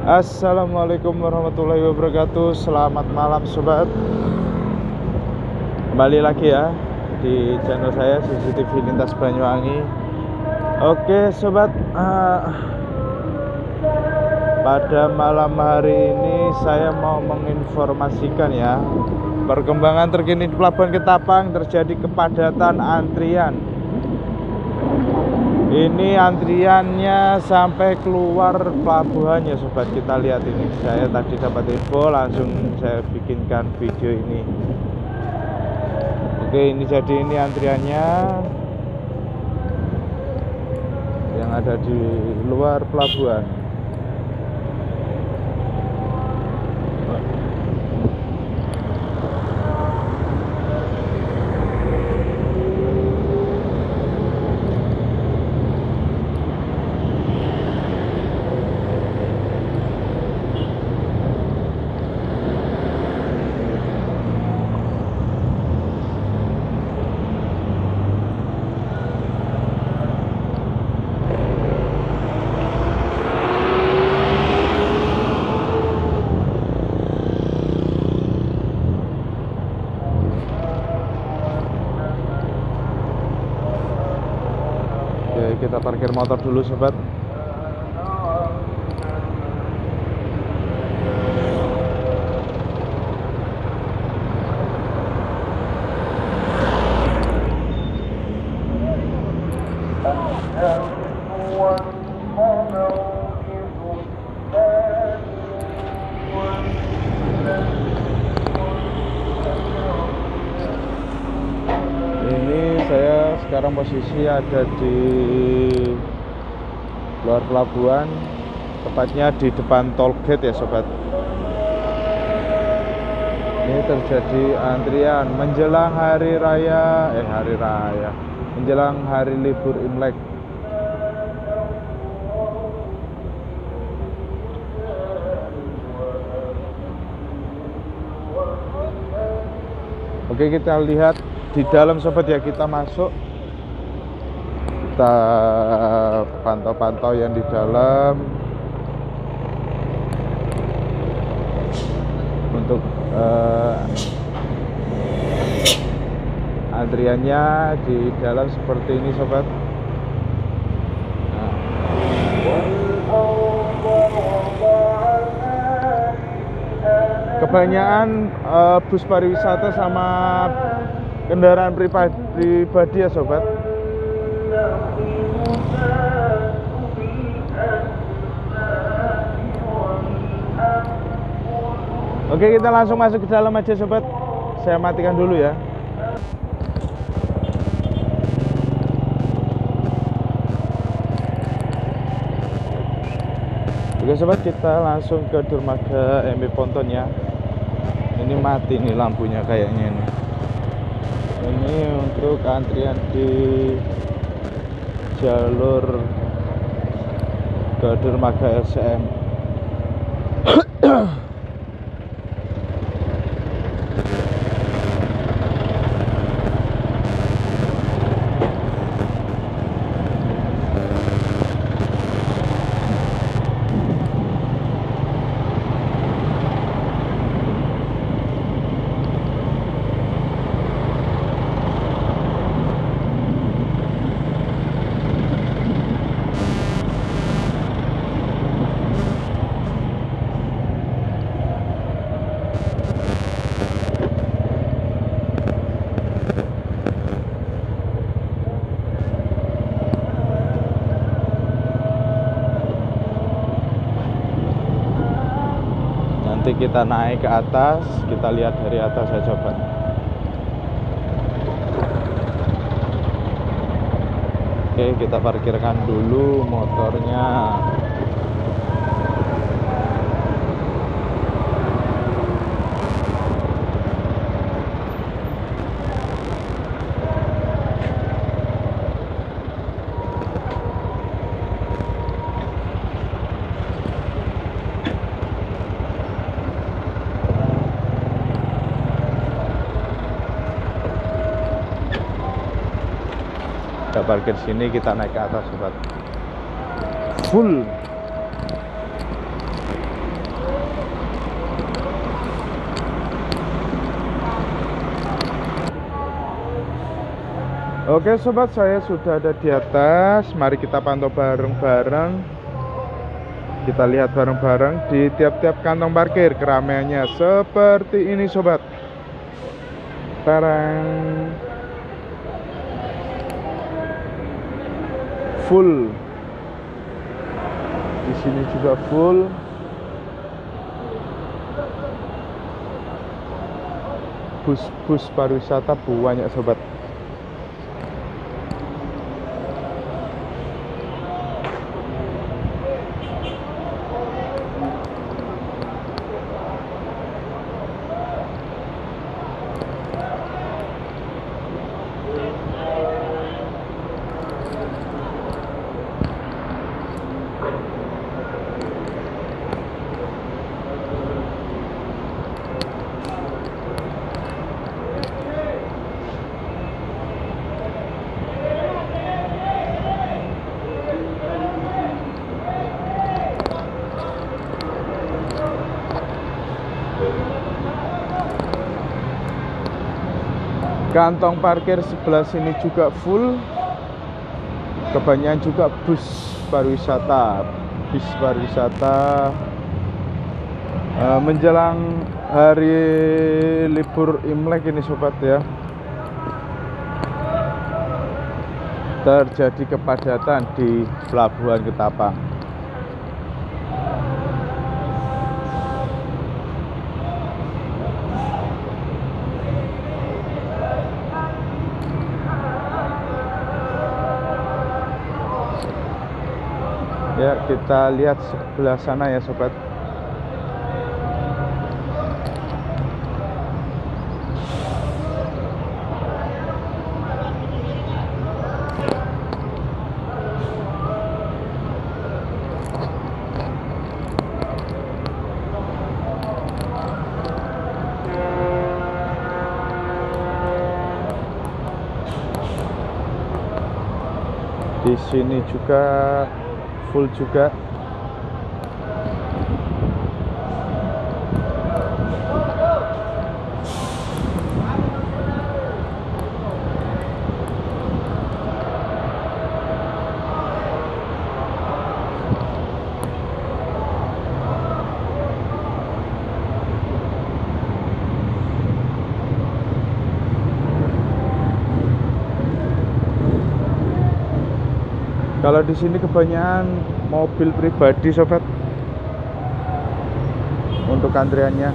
Assalamualaikum warahmatullahi wabarakatuh. Selamat malam sobat. Kembali lagi ya di channel saya CCTV Lintas Banyuwangi. Oke sobat, pada malam hari ini saya mau menginformasikan ya, perkembangan terkini di Pelabuhan Ketapang terjadi kepadatan antrian. Ini antriannya sampai keluar pelabuhannya sobat. Kita lihat ini, saya tadi dapat info, langsung saya bikinkan video ini. Oke, ini jadi ini antriannya yang ada di luar pelabuhan. Oke, kita parkir motor dulu sobat. Saya sekarang posisi ada di luar pelabuhan, tepatnya di depan tol gate ya sobat. Ini terjadi antrian menjelang menjelang hari libur Imlek. Oke, kita lihat di dalam sobat ya, kita masuk, kita pantau-pantau yang di dalam untuk antriannya di dalam seperti ini sobat. Kebanyakan bus pariwisata sama kendaraan pribadi ya sobat. Oke, kita langsung masuk ke dalam aja sobat. Saya matikan dulu ya. Oke sobat, kita langsung ke dermaga MV Ponton ya. Ini mati nih lampunya kayaknya nih. Ini untuk antrian di jalur ke dermaga RCM. Nanti kita naik ke atas, kita lihat dari atas ya sobat. Oke, kita parkirkan dulu motornya. Kita parkir sini, kita naik ke atas sobat. Full. Oke sobat, saya sudah ada di atas. Mari kita pantau bareng-bareng. Kita lihat bareng-bareng di tiap-tiap kantong parkir keramaiannya seperti ini sobat. Tarang. Full. Di sini juga full. Bus-bus pariwisata banyak sobat. Kantong parkir sebelah sini juga full. Kebanyakan juga bus pariwisata. Menjelang hari libur Imlek ini sobat ya, terjadi kepadatan di Pelabuhan Ketapang. Ya, kita lihat sebelah sana ya sobat. Di sini juga full juga. Kalau di sini kebanyakan mobil pribadi sobat untuk antriannya.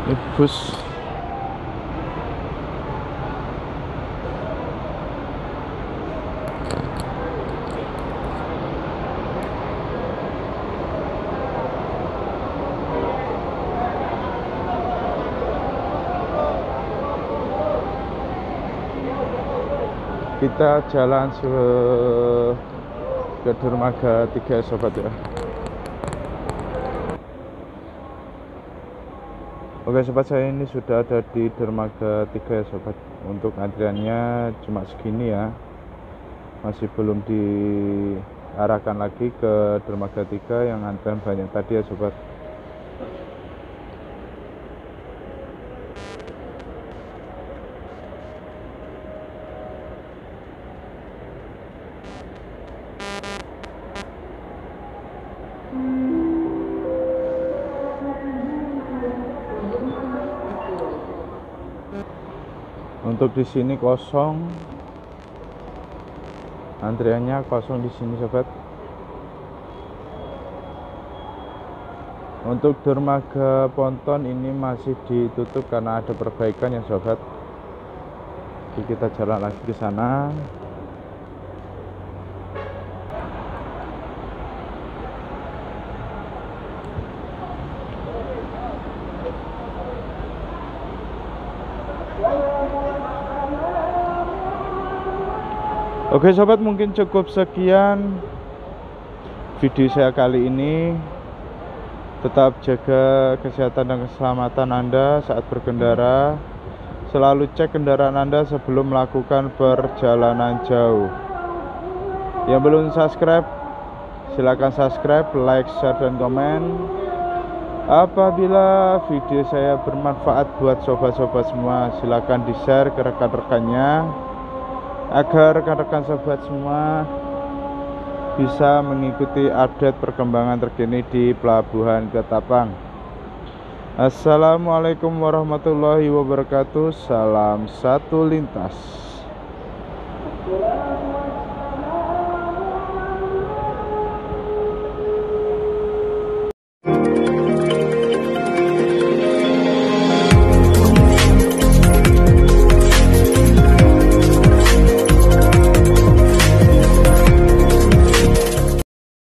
Ini bus. Kita jalan ke dermaga 3 sobat ya. Oke sobat, saya ini sudah ada di dermaga 3 ya sobat. Untuk antriannya cuma segini ya, masih belum diarahkan lagi ke dermaga 3 yang antrian banyak tadi ya sobat. Untuk di sini kosong, antriannya kosong di sini sobat. Untuk dermaga ponton ini masih ditutup karena ada perbaikan ya sobat. Jadi kita jalan lagi ke sana. Oke sobat, mungkin cukup sekian video saya kali ini, tetap jaga kesehatan dan keselamatan Anda saat berkendara. Selalu cek kendaraan Anda sebelum melakukan perjalanan jauh. Yang belum subscribe, silakan subscribe, like, share, dan komen. Apabila video saya bermanfaat buat sobat-sobat semua, silakan di-share ke rekan-rekannya agar rekan-rekan sobat semua bisa mengikuti update perkembangan terkini di Pelabuhan Ketapang. Assalamualaikum warahmatullahi wabarakatuh. Salam satu lintas.